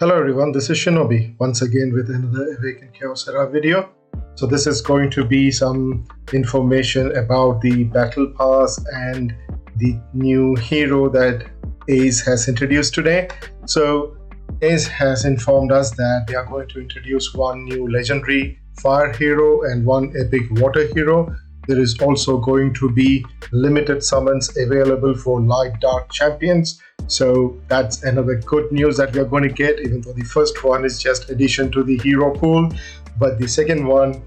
Hello everyone, this is Shinobi once again with another Awaken Chaos Era video. So this is going to be some information about the battle pass and the new hero that Ace has introduced today. So Ace has informed us that they are going to introduce one new legendary fire hero and one epic water hero. There is also going to be limited summons available for light dark champions. So that's another good news that we are going to get, even though the first one is just addition to the hero pool. But the second one,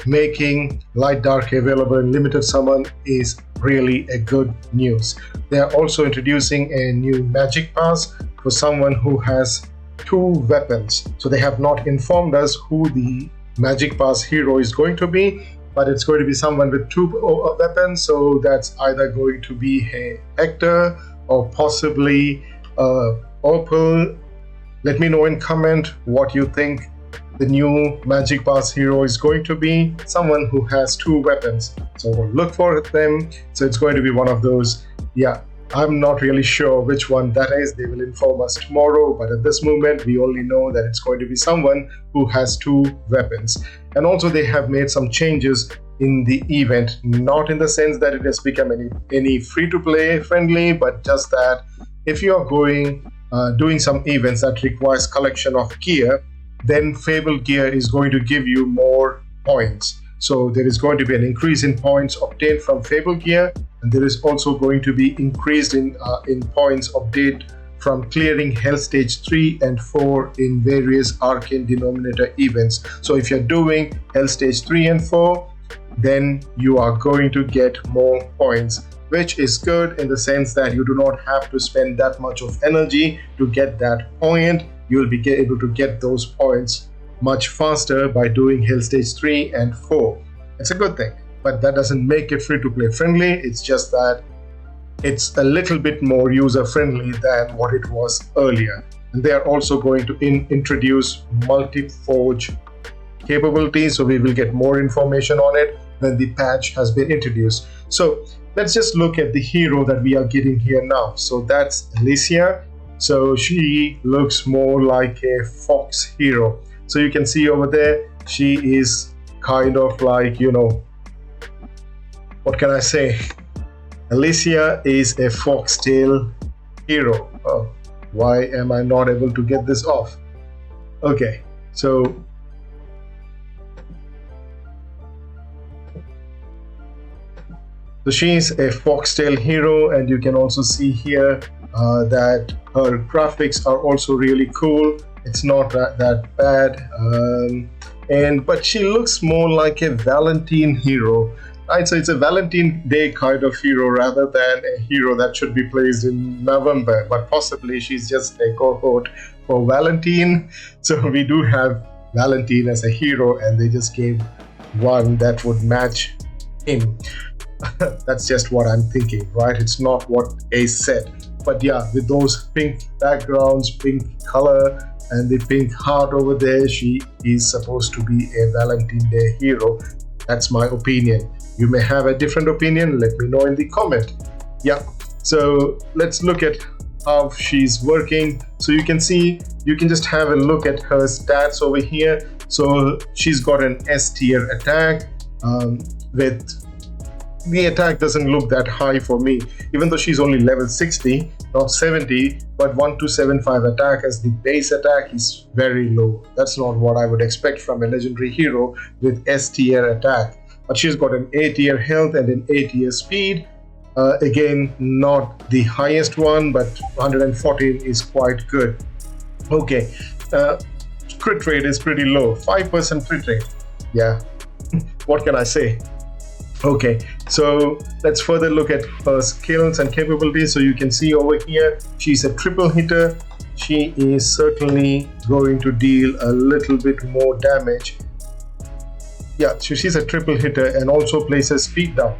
making light dark available in limited summon, is really a good news. They are also introducing a new magic pass for someone who has two weapons. So they have not informed us who the magic pass hero is going to be, but it's going to be someone with two weapons. So that's either going to be a Hector or possibly Opal. Let me know in comment what you think the new magic pass hero is going to be. Someone who has two weapons, so look for them. So it's going to be one of those. I'm not really sure which one that is. They will inform us tomorrow, but at this moment we only know that it's going to be someone who has two weapons. And also they have made some changes in the event, not in the sense that it has become any free-to-play friendly, but just that if you are doing some events that requires collection of gear, then Fabled gear is going to give you more points. So there is going to be an increase in points obtained from Fabled gear, and there is also going to be increased in points obtained from clearing Hell Stage 3 and 4 in various Arcane Denominator events. So if you're doing Hell Stage 3 and 4, then you are going to get more points, which is good in the sense that you do not have to spend that much of energy to get that point. You will be able to get those points much faster by doing Hell Stage 3 and 4. It's a good thing, but that doesn't make it free-to-play friendly. It's just that it's a little bit more user-friendly than what it was earlier. And they are also going to introduce multi-forge capabilities, so we will get more information on it when the patch has been introduced. So let's just look at the hero that we are getting here now. So that's Alicia. So she looks more like a fox hero. So you can see over there, she is kind of like, what can I say? Alicia is a foxtail hero. Oh, why am I not able to get this off? Okay, so she is a foxtail hero, and you can also see here that her graphics are also really cool. It's not that bad, but she looks more like a Valentine hero, right? So it's a Valentine Day kind of hero rather than a hero that should be placed in November, but possibly she's just a cohort for Valentine. So we do have Valentine as a hero, and they just gave one that would match him. That's just what I'm thinking, right? It's not what Ace said, but yeah, with those pink backgrounds, pink color, and the pink heart over there, she is supposed to be a Valentine Day hero. That's my opinion. You may have a different opinion. Let me know in the comment. Yeah, so let's look at how she's working. So you can see, you can just have a look at her stats over here. So she's got an S tier attack with the attack doesn't look that high for me, even though she's only level 60, not 70, but 1275 attack as the base attack is very low. That's not what I would expect from a legendary hero with S tier attack. But she's got an A tier health and an A tier speed. Again, not the highest one, but 114 is quite good. Okay, crit rate is pretty low, 5% crit rate. Yeah, what can I say? Okay, so let's further look at her skills and capabilities. So you can see over here, she's a triple hitter. She is certainly going to deal a little bit more damage. Yeah, so she's a triple hitter and also places speed down.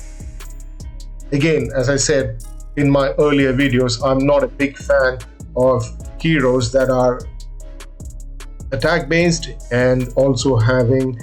Again, as I said in my earlier videos, I'm not a big fan of heroes that are attack based and also having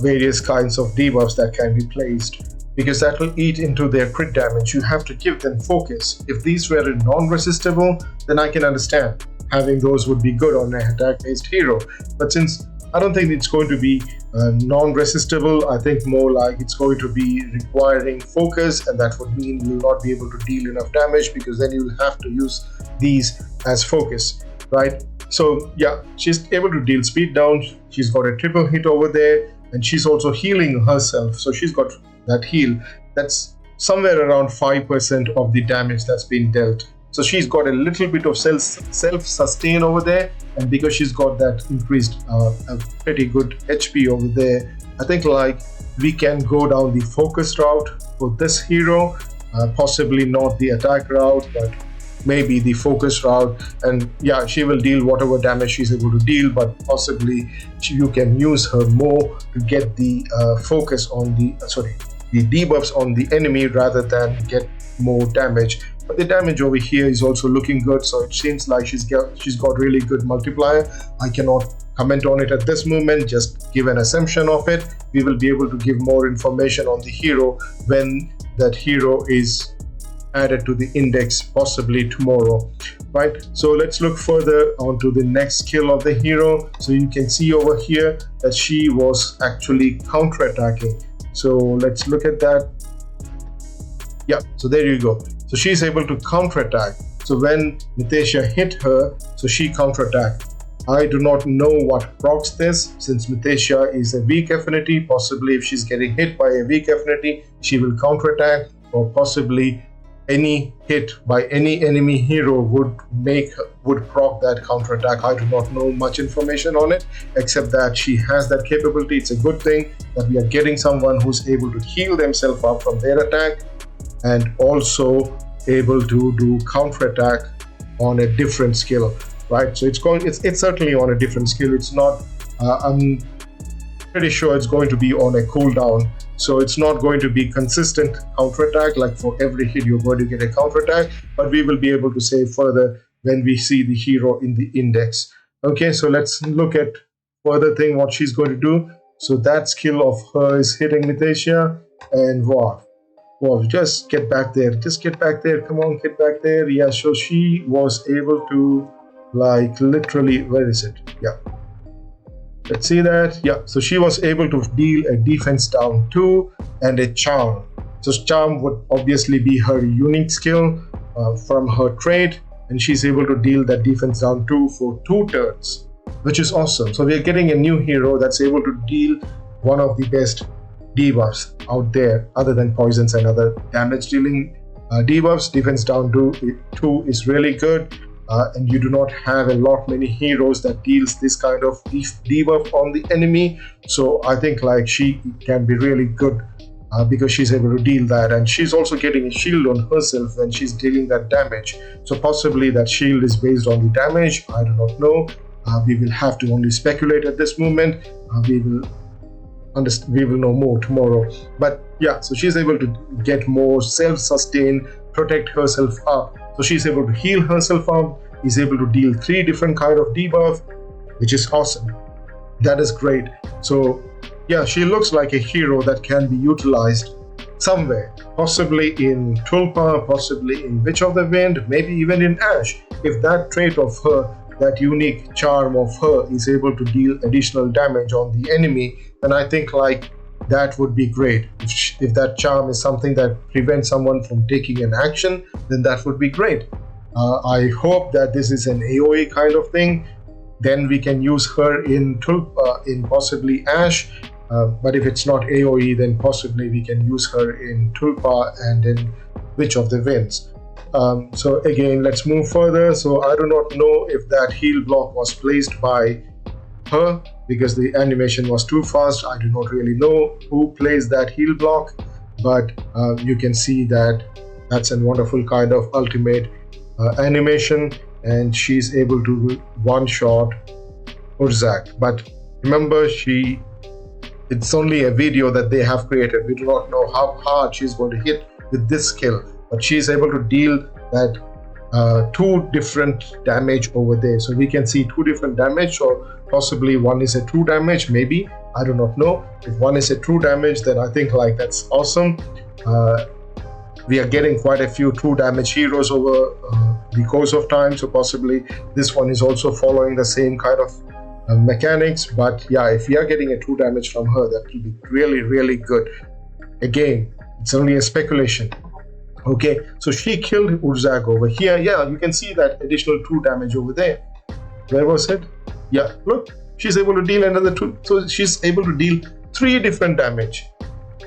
various kinds of debuffs that can be placed, because that will eat into their crit damage. You have to give them focus. If these were non-resistible, then I can understand. having those would be good on an attack-based hero. But since I don't think it's going to be non-resistible, I think more like it's going to be requiring focus, and that would mean you'll not be able to deal enough damage, because then you'll have to use these as focus, right? So yeah, she's able to deal speed down. She's got a triple hit over there, and she's also healing herself. So she's got that heal. That's somewhere around 5% of the damage that's been dealt. So she's got a little bit of self-sustain over there, and because she's got that increased a pretty good HP over there, I think like we can go down the focus route for this hero, possibly not the attack route, but maybe the focus route. And yeah, she will deal whatever damage she's able to deal, but possibly you can use her more to get the focus on the the debuffs on the enemy rather than get more damage. But the damage over here is also looking good, so it seems like she's got really good multiplier. I cannot comment on it at this moment, just give an assumption of it. We will be able to give more information on the hero when that hero is added to the index, possibly tomorrow, right? So let's look further onto the next skill of the hero. So you can see over here that she was actually counter-attacking. So let's look at that. Yeah, so there you go. So she's able to counter-attack. So when Mitesia hit her, so she counter-attacked. I do not know what procs this, since Mitesia is a weak affinity. Possibly if she's getting hit by a weak affinity, she will counter-attack, or possibly any hit by any enemy hero would proc that counter-attack. I do not know much information on it, except that she has that capability. It's a good thing that we are getting someone who's able to heal themselves up from their attack, and also able to do counter-attack on a different skill, right? So it's certainly on a different skill. It's not I'm pretty sure it's going to be on a cooldown, so it's not going to be consistent counter-attack, like for every hit you're going to get a counter-attack, but we will be able to say further when we see the hero in the index. Okay, so let's look at further thing what she's going to do. So that skill of her is hitting Mitesia, and wow, just get back there, come on, get back there. Yeah, so she was able to, like, literally, where is it? Yeah, let's see that. Yeah, so she was able to deal a defense down 2 and a charm. So charm would obviously be her unique skill from her trait, and she's able to deal that defense down 2 for 2 turns, which is awesome. So we are getting a new hero that's able to deal one of the best debuffs out there, other than poisons and other damage dealing debuffs. Defense down 2 is really good, and you do not have a lot many heroes that deals this kind of debuff on the enemy. So I think like she can be really good because she's able to deal that, and she's also getting a shield on herself when she's dealing that damage. So possibly that shield is based on the damage. I do not know. We will have to only speculate at this moment. We will know more tomorrow. But yeah, so she's able to get more self-sustain, protect herself up. So she's able to heal herself up, is able to deal 3 different kind of debuff, which is awesome. That is great. So yeah, she looks like a hero that can be utilized somewhere, possibly in Tulpa, possibly in Witch of the Wind, maybe even in Ash. If that trait of her, that unique charm of her, is able to deal additional damage on the enemy, then I think like that would be great. If that charm is something that prevents someone from taking an action, then that would be great. I hope that this is an AoE kind of thing. Then we can use her in Tulpa, in possibly Ash. But if it's not AoE, then possibly we can use her in Tulpa and in Witch of the Winds. So again, let's move further. So I do not know if that heal block was placed by her, because the animation was too fast. I do not really know who plays that heal block, but you can see that that's a wonderful kind of ultimate animation, and she's able to one-shot Urzak. But remember, it's only a video that they have created. We do not know how hard she's going to hit with this skill, but she's able to deal that 2 different damage over there. So we can see 2 different damage, or possibly one is a true damage, maybe. I do not know. If one is a true damage, then I think like that's awesome. We are getting quite a few true damage heroes over the course of time, so possibly this one is also following the same kind of mechanics. But yeah, if we are getting a 2 damage from her, that will be really good. Again, it's only a speculation. Okay, so she killed Urzak over here. Yeah, you can see that additional 2 damage over there. Where was it? Yeah, look, she's able to deal another 2. So she's able to deal 3 different damage.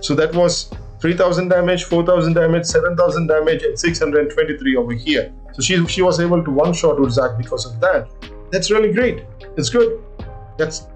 So that was 3000 damage, 4000 damage, 7000 damage, and 623 over here. So she was able to one-shot Urzak because of that. That's really great. It's good. That's,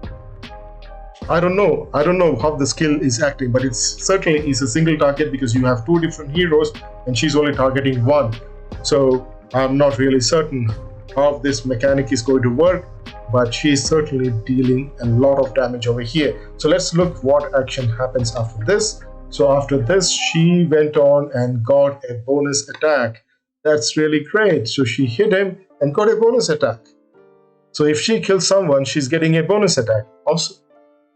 I don't know how the skill is acting, but it's certainly is a single target because you have 2 different heroes and she's only targeting 1. So I'm not really certain how this mechanic is going to work, but she's certainly dealing a lot of damage over here. So let's look what action happens after this. So after this, she went on and got a bonus attack. That's really great. So she hit him and got a bonus attack. So if she kills someone, she's getting a bonus attack. Awesome.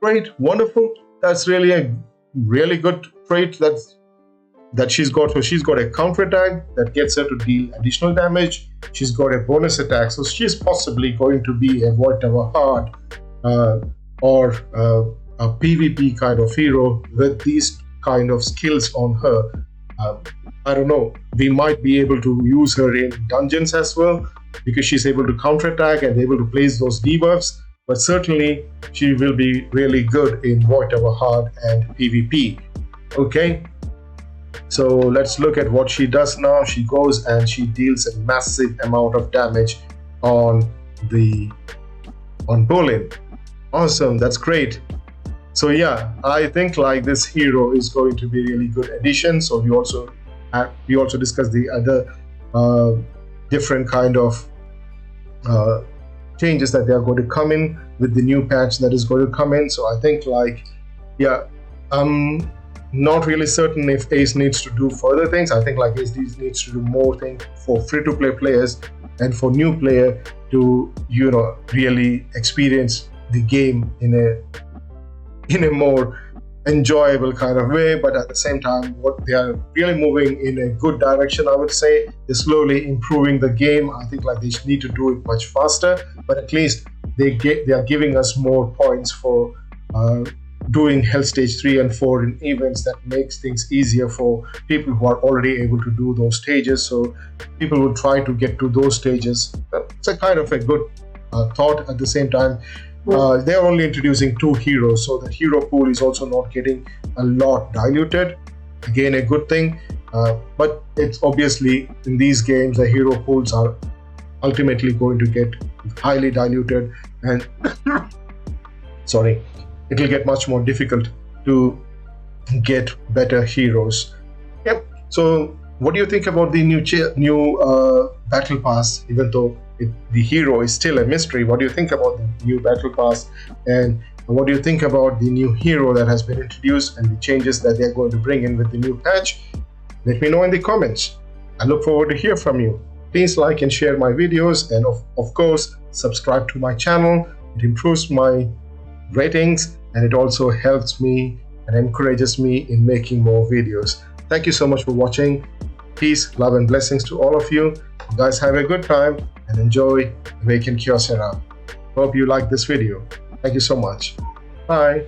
Great, wonderful. That's really a really good trait that she's got. So she's got a counter attack that gets her to deal additional damage. She's got a bonus attack, so she's possibly going to be a Void Tower Hard or a PvP kind of hero with these kind of skills on her. I don't know. We might be able to use her in dungeons as well because she's able to counter attack and able to place those debuffs. But certainly she will be really good in Void Tower Hard and PvP. Okay, so let's look at what she does now. She goes and she deals a massive amount of damage on Bolin. Awesome, that's great. So yeah, I think like this hero is going to be really good addition. So we also discussed the other different kind of changes that they are going to come in with the new patch that is going to come in. So I think like, yeah, I'm not really certain if Ace needs to do further things. I think like Ace needs to do more things for free-to-play players and for new player to, you know, really experience the game in a more enjoyable kind of way. But at the same time, what they are really moving in a good direction, I would say, is slowly improving the game. I think like they need to do it much faster, but at least they are giving us more points for doing Hell Stage 3 and 4 in events. That makes things easier for people who are already able to do those stages. So people will try to get to those stages. It's a kind of a good thought. At the same time, they're only introducing 2 heroes, so the hero pool is also not getting a lot diluted. Again, a good thing, but it's obviously in these games the hero pools are ultimately going to get highly diluted, and sorry, it will get much more difficult to get better heroes. Yep. So what do you think about the new battle pass? Even though the hero is still a mystery, what do you think about the new battle pass, and what do you think about the new hero that has been introduced and the changes that they're going to bring in with the new patch? Let me know in the comments. I look forward to hear from you. Please like and share my videos, and of course subscribe to my channel. It improves my ratings and it also helps me and encourages me in making more videos. Thank you so much for watching. Peace, love and blessings to all of you. You guys have a good time and enjoy Awaken Kyocera. Hope you like this video. Thank you so much. Bye.